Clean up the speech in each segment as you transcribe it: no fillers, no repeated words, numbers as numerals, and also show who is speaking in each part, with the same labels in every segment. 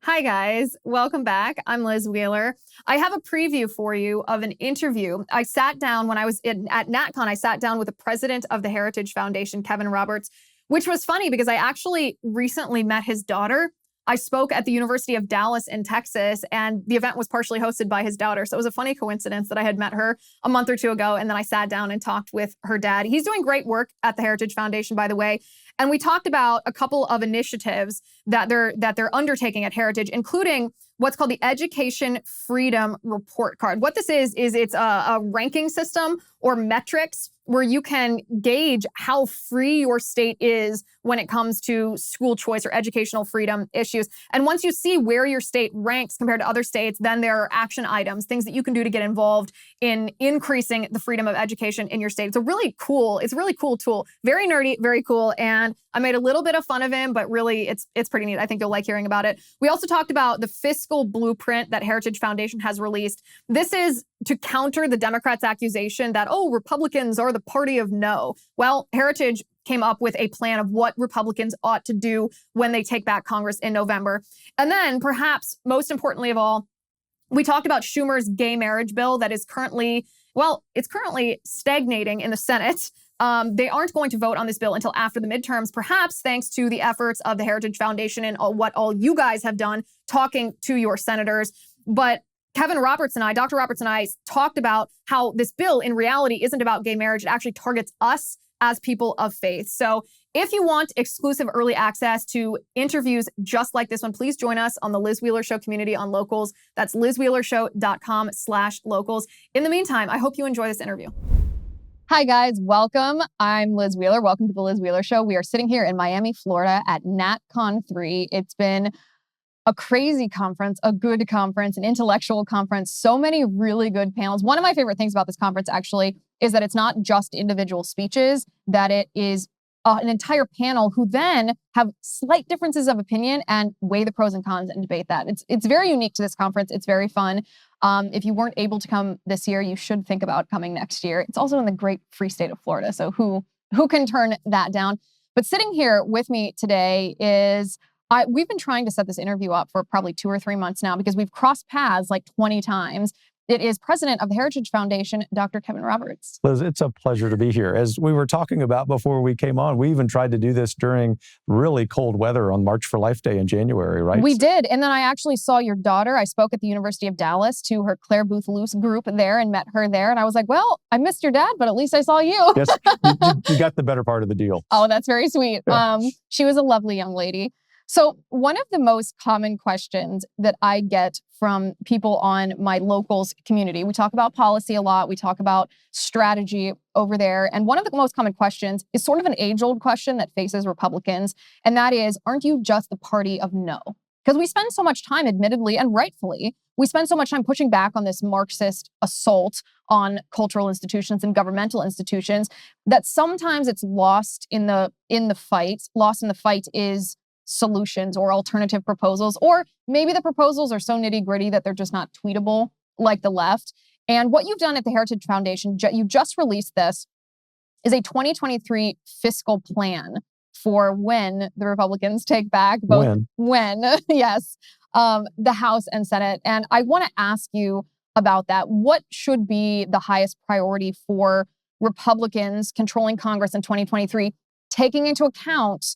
Speaker 1: Hi, guys. Welcome back. I'm Liz Wheeler. I have a preview for you of an interview. I sat down when I was at NatCon, I sat down with the president of the Heritage Foundation, Kevin Roberts, which was funny because I actually recently met his daughter. I spoke at the University of Dallas in Texas, and the event was partially hosted by his daughter. So it was a funny coincidence that I had met her a month or two ago, and then I sat down and talked with her dad. He's doing great work at the Heritage Foundation, by the way. And we talked about a couple of initiatives that they're undertaking at Heritage, including what's called the Education Freedom Report Card. What this is it's a ranking system or metrics where you can gauge how free your state is when it comes to school choice or educational freedom issues. And once you see where your state ranks compared to other states, then there are action items, things that you can do to get involved in increasing the freedom of education in your state. It's a really cool tool. Very nerdy, very cool. And I made a little bit of fun of him, but really it's pretty neat. I think you'll like hearing about it. We also talked about the fiscal blueprint that Heritage Foundation has released. This is to counter the Democrats' accusation that, Republicans are the party of no. Well, Heritage came up with a plan of what Republicans ought to do when they take back Congress in November. And then perhaps most importantly of all, we talked about Schumer's gay marriage bill that is currently stagnating in the Senate. They aren't going to vote on this bill until after the midterms, perhaps thanks to the efforts of the Heritage Foundation and what all you guys have done talking to your senators. But Dr. Roberts and I talked about how this bill in reality isn't about gay marriage. It actually targets us as people of faith. So if you want exclusive early access to interviews just like this one, please join us on the Liz Wheeler Show community on Locals. That's lizwheelershow.com/locals. In the meantime, I hope you enjoy this interview. Hi, guys. Welcome. I'm Liz Wheeler. Welcome to the Liz Wheeler Show. We are sitting here in Miami, Florida at NatCon 3. It's been a crazy conference, a good conference, an intellectual conference, so many really good panels. One of my favorite things about this conference actually is that it's not just individual speeches, that it is an entire panel who then have slight differences of opinion and weigh the pros and cons and debate that. It's very unique to this conference. It's very fun. If you weren't able to come this year, you should think about coming next year. It's also in the great free state of Florida, so who can turn that down? But sitting here with me today is we've been trying to set this interview up for probably 2 or 3 months now because we've crossed paths like 20 times. It is president of the Heritage Foundation, Dr. Kevin Roberts.
Speaker 2: Liz, it's a pleasure to be here. As we were talking about before we came on, we even tried to do this during really cold weather on March for Life Day in January, right?
Speaker 1: We did. And then I actually saw your daughter. I spoke at the University of Dallas to her Claire Booth Luce group there and met her there. And I was like, well, I missed your dad, but at least I saw you.
Speaker 2: Yes, you got the better part of the deal.
Speaker 1: Oh, that's very sweet.
Speaker 2: Yeah.
Speaker 1: She was a lovely young lady. So one of the most common questions that I get from people on my Locals community, we talk about policy a lot, we talk about strategy over there, and one of the most common questions is sort of an age-old question that faces Republicans, and that is, aren't you just the party of no? Because we spend so much time, admittedly and rightfully, we spend so much time pushing back on this Marxist assault on cultural institutions and governmental institutions that sometimes it's lost in the fight. Lost in the fight is solutions or alternative proposals, or maybe the proposals are so nitty gritty that they're just not tweetable like the left. And what you've done at the Heritage Foundation, you just released this, is a 2023 fiscal plan for when the Republicans take back both yes, the House and Senate. And I want to ask you about that. What should be the highest priority for Republicans controlling Congress in 2023, taking into account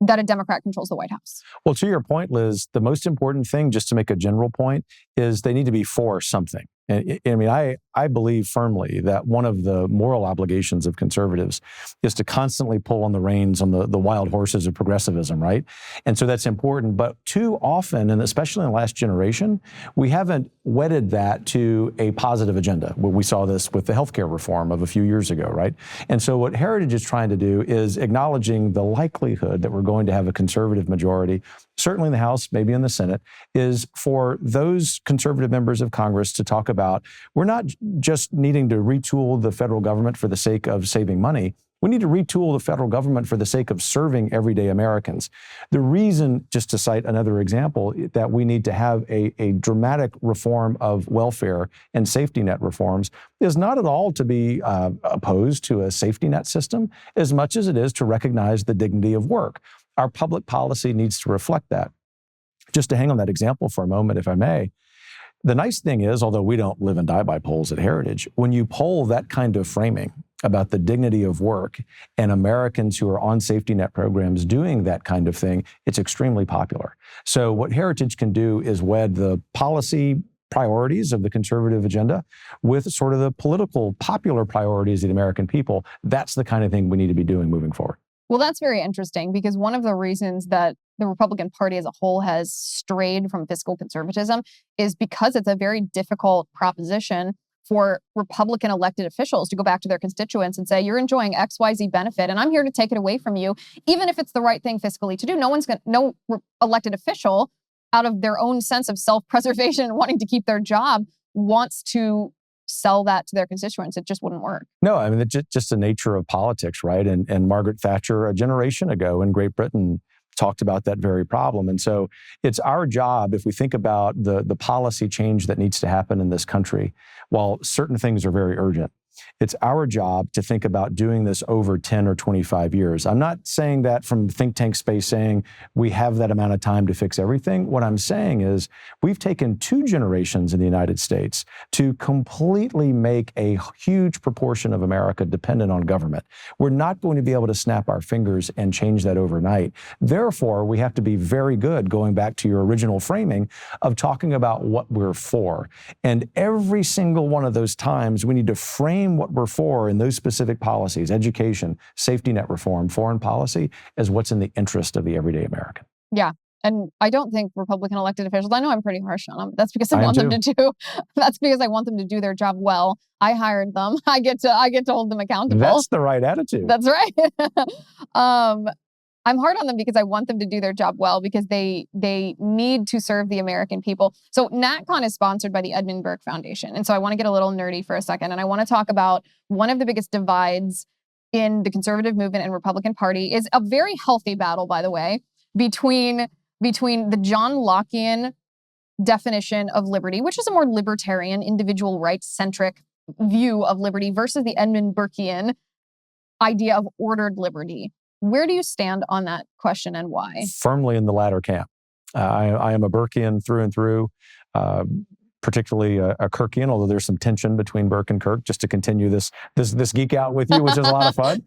Speaker 1: that a Democrat controls the White House?
Speaker 2: Well, to your point, Liz, the most important thing, just to make a general point, is they need to be for something. And I mean, I believe firmly that one of the moral obligations of conservatives is to constantly pull on the reins on the wild horses of progressivism, right? And so that's important. But too often, and especially in the last generation, we haven't wedded that to a positive agenda. We saw this with the healthcare reform of a few years ago, right? And so what Heritage is trying to do is acknowledging the likelihood that we're going to have a conservative majority, certainly in the House, maybe in the Senate, is for those conservative members of Congress to talk about, we're not just needing to retool the federal government for the sake of saving money. We need to retool the federal government for the sake of serving everyday Americans. The reason, just to cite another example, that we need to have a dramatic reform of welfare and safety net reforms is not at all to be opposed to a safety net system as much as it is to recognize the dignity of work. Our public policy needs to reflect that. just to hang on that example for a moment, if I may, the nice thing is, although we don't live and die by polls at Heritage, when you poll that kind of framing about the dignity of work and Americans who are on safety net programs doing that kind of thing, it's extremely popular. So what Heritage can do is wed the policy priorities of the conservative agenda with sort of the political popular priorities of the American people. That's the kind of thing we need to be doing moving forward.
Speaker 1: Well, that's very interesting because one of the reasons that the Republican Party as a whole has strayed from fiscal conservatism is because it's a very difficult proposition for Republican elected officials to go back to their constituents and say, you're enjoying XYZ benefit and I'm here to take it away from you, even if it's the right thing fiscally to do. No elected official, out of their own sense of self-preservation and wanting to keep their job, wants to sell that to their constituents. It just wouldn't work.
Speaker 2: No, I mean, it's just the nature of politics, right? And Margaret Thatcher, a generation ago in Great Britain, talked about that very problem. And so it's our job, if we think about the policy change that needs to happen in this country, while certain things are very urgent, it's our job to think about doing this over 10 or 25 years. I'm not saying that from think tank space saying we have that amount of time to fix everything. What I'm saying is we've taken 2 generations in the United States to completely make a huge proportion of America dependent on government. We're not going to be able to snap our fingers and change that overnight. Therefore, we have to be very good, going back to your original framing, of talking about what we're for. And every single one of those times, we need to frame what we're for in those specific policies, education, safety net reform, foreign policy, as what's in the interest of the everyday American.
Speaker 1: Yeah. And I don't think Republican elected officials, I know I'm pretty harsh on them, but that's because I want them to do their job well. I hired them. I get to hold them accountable.
Speaker 2: That's the right attitude.
Speaker 1: That's right. I'm hard on them because I want them to do their job well because they need to serve the American people. So NatCon is sponsored by the Edmund Burke Foundation. And so I want to get a little nerdy for a second. And I want to talk about one of the biggest divides in the conservative movement and Republican Party is a very healthy battle, by the way, between the John Lockean definition of liberty, which is a more libertarian, individual rights-centric view of liberty, versus the Edmund Burkean idea of ordered liberty. Where do you stand on that question and why?
Speaker 2: Firmly in the latter camp. I am a Burkean through and through, particularly a Kirkian, although there's some tension between Burke and Kirk, just to continue this geek out with you, which is a lot of fun.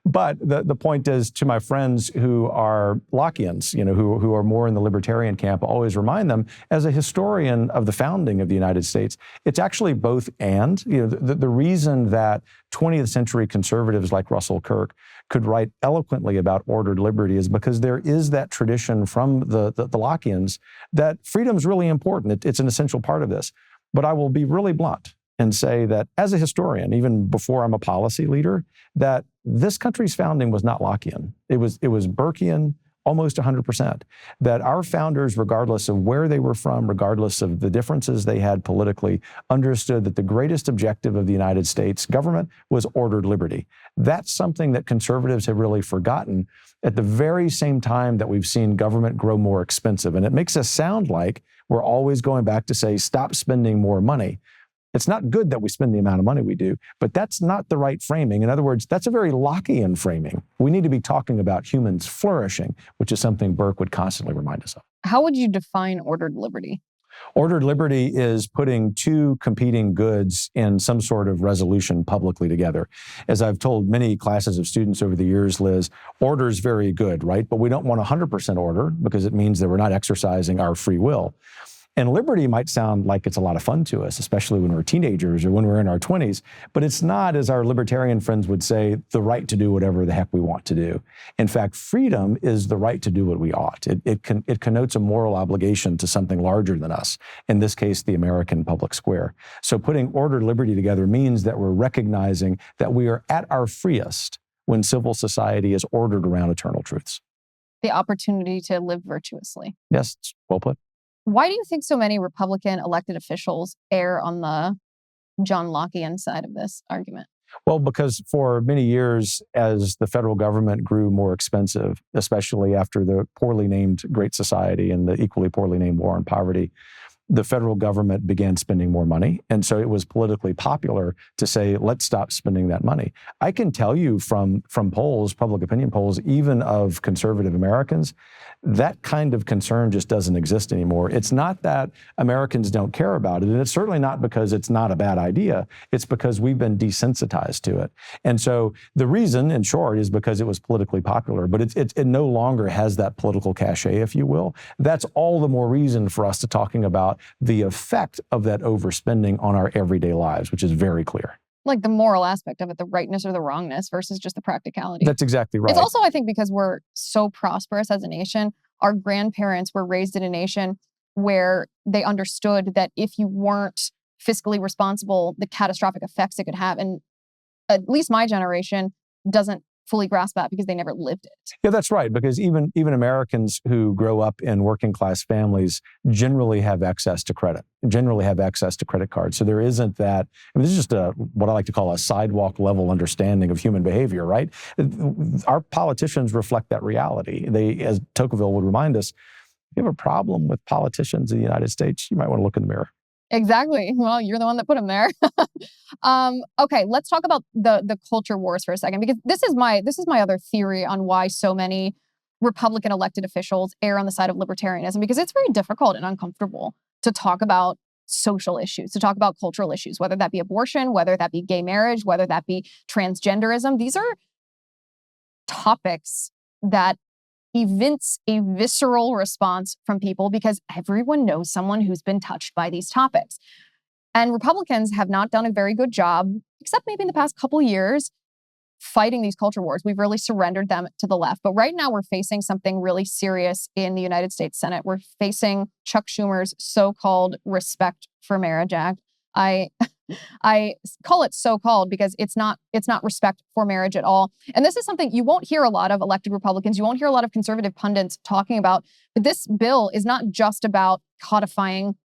Speaker 2: But the point is, to my friends who are Lockeans, who are more in the libertarian camp, always remind them, as a historian of the founding of the United States, it's actually both and. The reason that 20th century conservatives like Russell Kirk could write eloquently about ordered liberty is because there is that tradition from the Lockeans that freedom is really important. It's an essential part of this. But I will be really blunt and say that as a historian, even before I'm a policy leader, that this country's founding was not Lockean. It was Burkean, almost 100%. That our founders, regardless of where they were from, regardless of the differences they had politically, understood that the greatest objective of the United States government was ordered liberty. That's something that conservatives have really forgotten at the very same time that we've seen government grow more expensive. And it makes us sound like we're always going back to say, stop spending more money. It's not good that we spend the amount of money we do, but that's not the right framing. In other words, that's a very Lockean framing. We need to be talking about humans flourishing, which is something Burke would constantly remind us of.
Speaker 1: How would you define ordered liberty?
Speaker 2: Ordered liberty is putting 2 competing goods in some sort of resolution publicly together. As I've told many classes of students over the years, Liz, order is very good, right? But we don't want 100% order because it means that we're not exercising our free will. And liberty might sound like it's a lot of fun to us, especially when we're teenagers or when we're in our 20s, but it's not, as our libertarian friends would say, the right to do whatever the heck we want to do. In fact, freedom is the right to do what we ought. It connotes a moral obligation to something larger than us, in this case, the American public square. So putting ordered liberty together means that we're recognizing that we are at our freest when civil society is ordered around eternal truths.
Speaker 1: The opportunity to live virtuously.
Speaker 2: Yes, well put.
Speaker 1: Why do you think so many Republican elected officials err on the John Lockean side of this argument?
Speaker 2: Well, because for many years, as the federal government grew more expensive, especially after the poorly named Great Society and the equally poorly named War on Poverty, the federal government began spending more money. And so it was politically popular to say, let's stop spending that money. I can tell you from polls, public opinion polls, even of conservative Americans, that kind of concern just doesn't exist anymore. It's not that Americans don't care about it, and it's certainly not because it's not a bad idea. It's because we've been desensitized to it. And so the reason, in short, is because it was politically popular, but it no longer has that political cachet, if you will. That's all the more reason for us to talking about the effect of that overspending on our everyday lives, which is very clear.
Speaker 1: Like the moral aspect of it, the rightness or the wrongness versus just the practicality.
Speaker 2: That's exactly right.
Speaker 1: It's also, I think, because we're so prosperous as a nation. Our grandparents were raised in a nation where they understood that if you weren't fiscally responsible, the catastrophic effects it could have. And at least my generation doesn't fully grasp that because they never lived it.
Speaker 2: Yeah, that's right. Because even Americans who grow up in working class families generally have access to credit, generally have access to credit cards. So there isn't that. I mean, this is just what I like to call a sidewalk level understanding of human behavior, right? Our politicians reflect that reality. They, as Tocqueville would remind us, if you have a problem with politicians in the United States, you might want to look in the mirror.
Speaker 1: Exactly. Well, you're the one that put them there. Okay, let's talk about the culture wars for a second, because this is my other theory on why so many Republican elected officials err on the side of libertarianism, because it's very difficult and uncomfortable to talk about social issues, to talk about cultural issues, whether that be abortion, whether that be gay marriage, whether that be transgenderism. These are topics that evince a visceral response from people because everyone knows someone who's been touched by these topics. And Republicans have not done a very good job, except maybe in the past couple of years, fighting these culture wars. We've really surrendered them to the left. But right now we're facing something really serious in the United States Senate. We're facing Chuck Schumer's so-called Respect for Marriage Act. I call it so-called because it's not respect for marriage at all. And this is something you won't hear a lot of elected Republicans. You won't hear a lot of conservative pundits talking about. But this bill is not just about codifying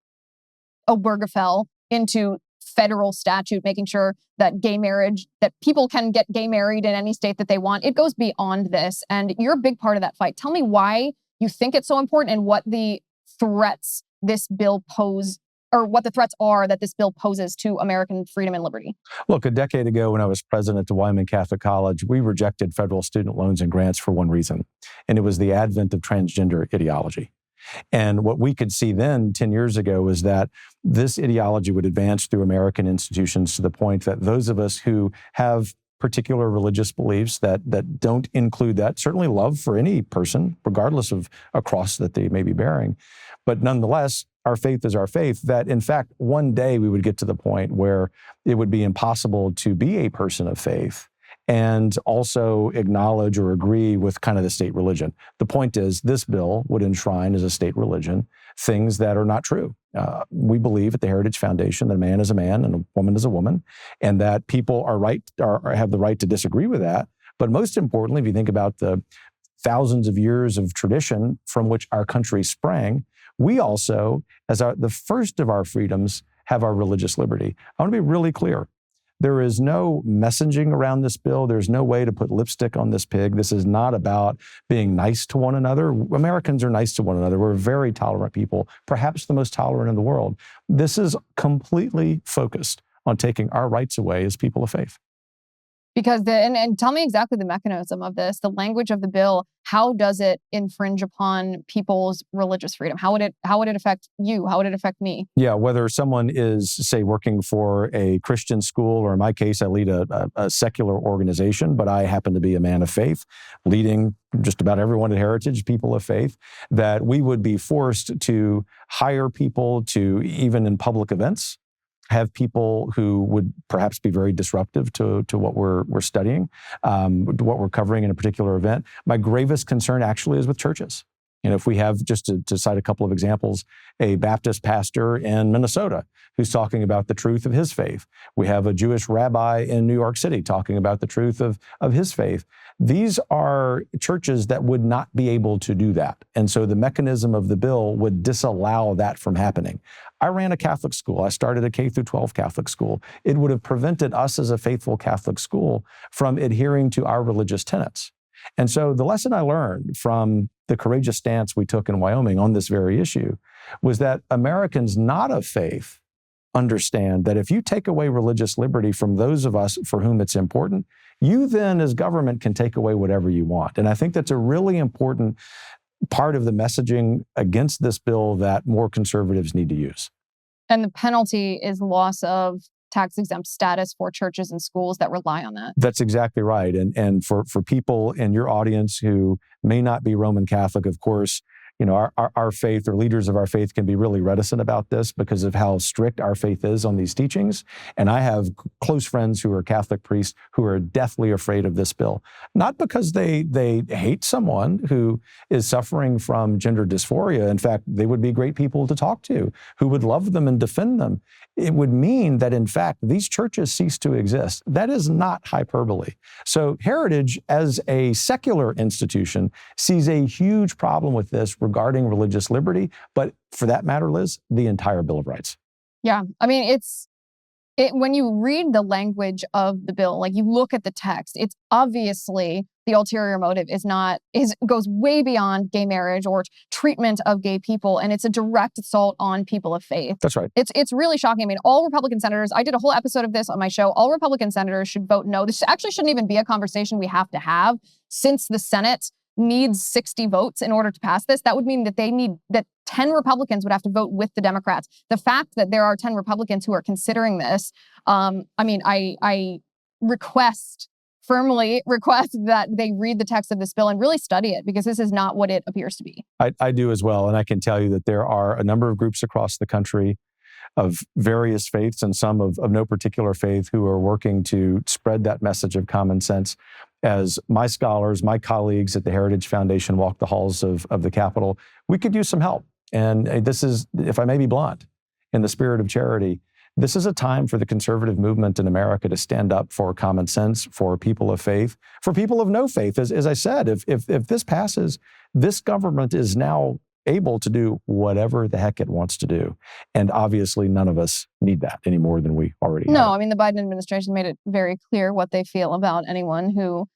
Speaker 1: Obergefell into federal statute, making sure that gay marriage, that people can get gay married in any state that they want. It goes beyond this. And you're a big part of that fight. Tell me why you think it's so important and what the threats this bill pose, or what the threats are that this bill poses to American freedom and liberty.
Speaker 2: Look, a decade ago when I was president of Wyoming Catholic College, we rejected federal student loans and grants for one reason, and it was the advent of transgender ideology. And what we could see then 10 years ago was that this ideology would advance through American institutions to the point that those of us who have particular religious beliefs that don't include that, certainly love for any person, regardless of a cross that they may be bearing, but nonetheless, our faith is our faith, that in fact, one day we would get to the point where it would be impossible to be a person of faith and also acknowledge or agree with kind of the state religion. The point is, this bill would enshrine as a state religion things that are not true. We believe at the Heritage Foundation that a man is a man and a woman is a woman, and that people have the right to disagree with that. But most importantly, if you think about the thousands of years of tradition from which our country sprang, we also, as the first of our freedoms, have our religious liberty. I want to be really clear. There is no messaging around this bill. There's no way to put lipstick on this pig. This is not about being nice to one another. Americans are nice to one another. We're very tolerant people, perhaps the most tolerant in the world. This is completely focused on taking our rights away as people of faith.
Speaker 1: Because and tell me exactly the mechanism of this, the language of the bill. How does it infringe upon people's religious freedom? How would it affect you? How would it affect me?
Speaker 2: Yeah, whether someone is, say, working for a Christian school, or in my case, I lead a secular organization, but I happen to be a man of faith, leading just about everyone at Heritage, people of faith, that we would be forced to hire people to, even in public events, have people who would perhaps be very disruptive to what we're studying, what we're covering in a particular event. My gravest concern actually is with churches. You know, if we have, just to cite a couple of examples, a Baptist pastor in Minnesota who's talking about the truth of his faith. We have a Jewish rabbi in New York City talking about the truth of his faith. These are churches that would not be able to do that. And so the mechanism of the bill would disallow that from happening. I ran a Catholic school. I started a K through 12 Catholic school. It would have prevented us as a faithful Catholic school from adhering to our religious tenets. And so the lesson I learned from the courageous stance we took in Wyoming on this very issue was that Americans not of faith understand that if you take away religious liberty from those of us for whom it's important, you then as government can take away whatever you want. And I think that's a really important part of the messaging against this bill that more conservatives need to use.
Speaker 1: And the penalty is loss of tax-exempt status for churches and schools that rely on that.
Speaker 2: That's exactly right. And for people in your audience who may not be Roman Catholic, of course, you know, our faith or leaders of our faith can be really reticent about this because of how strict our faith is on these teachings. And I have close friends who are Catholic priests who are deathly afraid of this bill, not because they hate someone who is suffering from gender dysphoria. In fact, they would be great people to talk to who would love them and defend them. It would mean that, in fact, these churches cease to exist. That is not hyperbole. So Heritage, as a secular institution, sees a huge problem with this regarding religious liberty, but for that matter, Liz, the entire Bill of Rights.
Speaker 1: Yeah, I mean, when you read the language of the bill, like you look at the text, it's obviously the ulterior motive goes way beyond gay marriage or treatment of gay people, and it's a direct assault on people of faith.
Speaker 2: That's right.
Speaker 1: It's really shocking. I mean, all Republican senators, I did a whole episode of this on my show, all Republican senators should vote no. This actually shouldn't even be a conversation we have to have, since the Senate needs 60 votes in order to pass this. That would mean that 10 Republicans would have to vote with the Democrats. The fact that there are 10 Republicans who are considering this, I firmly request that they read the text of this bill and really study it, because this is not what it appears to be.
Speaker 2: I do as well. And I can tell you that there are a number of groups across the country of various faiths and some of no particular faith who are working to spread that message of common sense. As my scholars, my colleagues at the Heritage Foundation walk the halls of the Capitol, we could use some help. And this is, if I may be blunt, in the spirit of charity, this is a time for the conservative movement in America to stand up for common sense, for people of faith, for people of no faith. As I said, if this passes, this government is now able to do whatever the heck it wants to do. And obviously, none of us need that any more than we already have.
Speaker 1: No, I mean, the Biden administration made it very clear what they feel about anyone who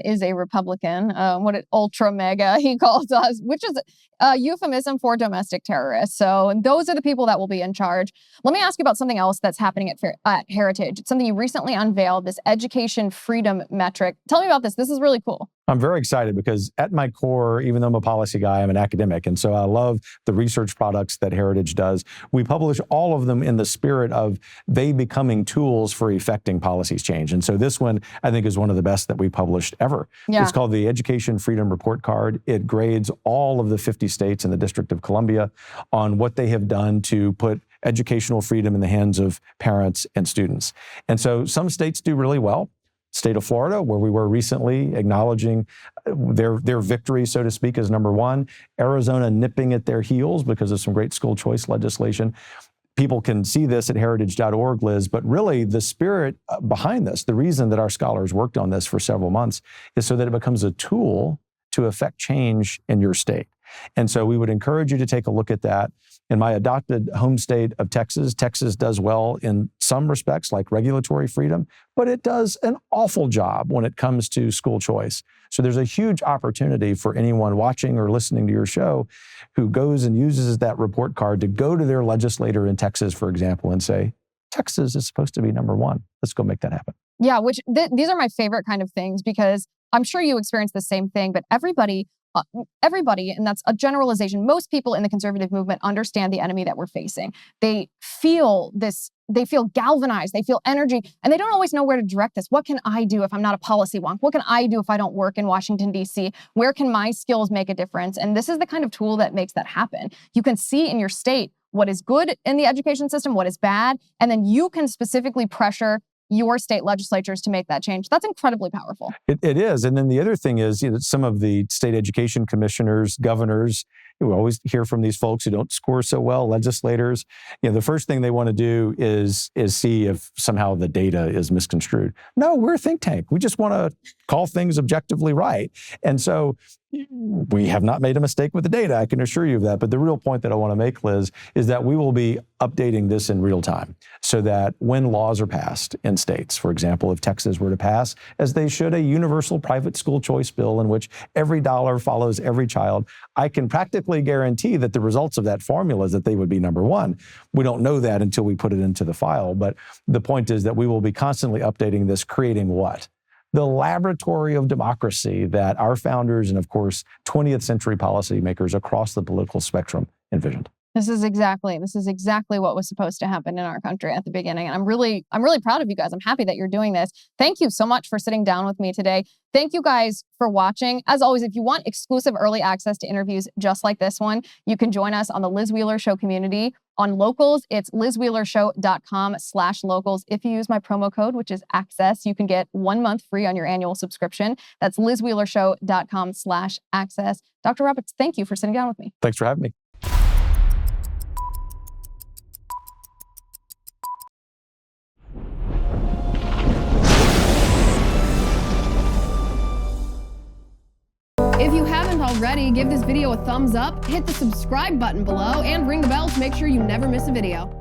Speaker 1: is a Republican, what an ultra mega he calls us, which is a euphemism for domestic terrorists. So those are the people that will be in charge. Let me ask you about something else that's happening at Heritage. It's something you recently unveiled, this education freedom metric. Tell me about this. This is really cool.
Speaker 2: I'm very excited because at my core, even though I'm a policy guy, I'm an academic. And so I love the research products that Heritage does. We publish all of them in the spirit of they becoming tools for effecting policies change. And so this one, I think, is one of the best that we published ever. Yeah. It's called the Education Freedom Report Card. It grades all of the 50 states and the District of Columbia on what they have done to put educational freedom in the hands of parents and students. And so some states do really well. State of Florida, where we were recently, acknowledging their victory, so to speak, as number one. Arizona nipping at their heels because of some great school choice legislation. People can see this at heritage.org, Liz, but really the spirit behind this, the reason that our scholars worked on this for several months, is so that it becomes a tool to affect change in your state. And so we would encourage you to take a look at that. In my adopted home state of Texas, Texas does well in some respects, like regulatory freedom, but it does an awful job when it comes to school choice. So there's a huge opportunity for anyone watching or listening to your show who goes and uses that report card to go to their legislator in Texas, for example, and say, Texas is supposed to be number one. Let's go make that happen.
Speaker 1: Yeah, which these are my favorite kind of things, because I'm sure you experience the same thing, but everybody, and that's a generalization, most people in the conservative movement understand the enemy that we're facing. They feel galvanized, they feel energy, and they don't always know where to direct this. What can I do if I'm not a policy wonk? What can I do if I don't work in Washington, D.C.? Where can my skills make a difference? And this is the kind of tool that makes that happen. You can see in your state what is good in the education system, what is bad, and then you can specifically pressure your state legislatures to make that change. That's incredibly powerful.
Speaker 2: It is. And then the other thing is, some of the state education commissioners, governors, we always hear from these folks who don't score so well, legislators. The first thing they want to do is see if somehow the data is misconstrued. No, we're a think tank. We just want to call things objectively right. And so we have not made a mistake with the data, I can assure you of that. But the real point that I want to make, Liz, is that we will be updating this in real time so that when laws are passed in states, for example, if Texas were to pass, as they should, a universal private school choice bill in which every dollar follows every child, I can practically guarantee that the results of that formula is that they would be number one. We don't know that until we put it into the file. But the point is that we will be constantly updating this, creating what? The laboratory of democracy that our founders and, of course, 20th century policymakers across the political spectrum envisioned.
Speaker 1: This is exactly what was supposed to happen in our country at the beginning. And I'm really proud of you guys. I'm happy that you're doing this. Thank you so much for sitting down with me today. Thank you guys for watching. As always, if you want exclusive early access to interviews just like this one, you can join us on the Liz Wheeler Show community. On Locals, it's lizwheelershow.com/locals. If you use my promo code, which is access, you can get 1 month free on your annual subscription. That's lizwheelershow.com/access. Dr. Roberts, thank you for sitting down with me.
Speaker 2: Thanks for having me.
Speaker 1: If you haven't already, give this video a thumbs up, hit the subscribe button below, and ring the bell to make sure you never miss a video.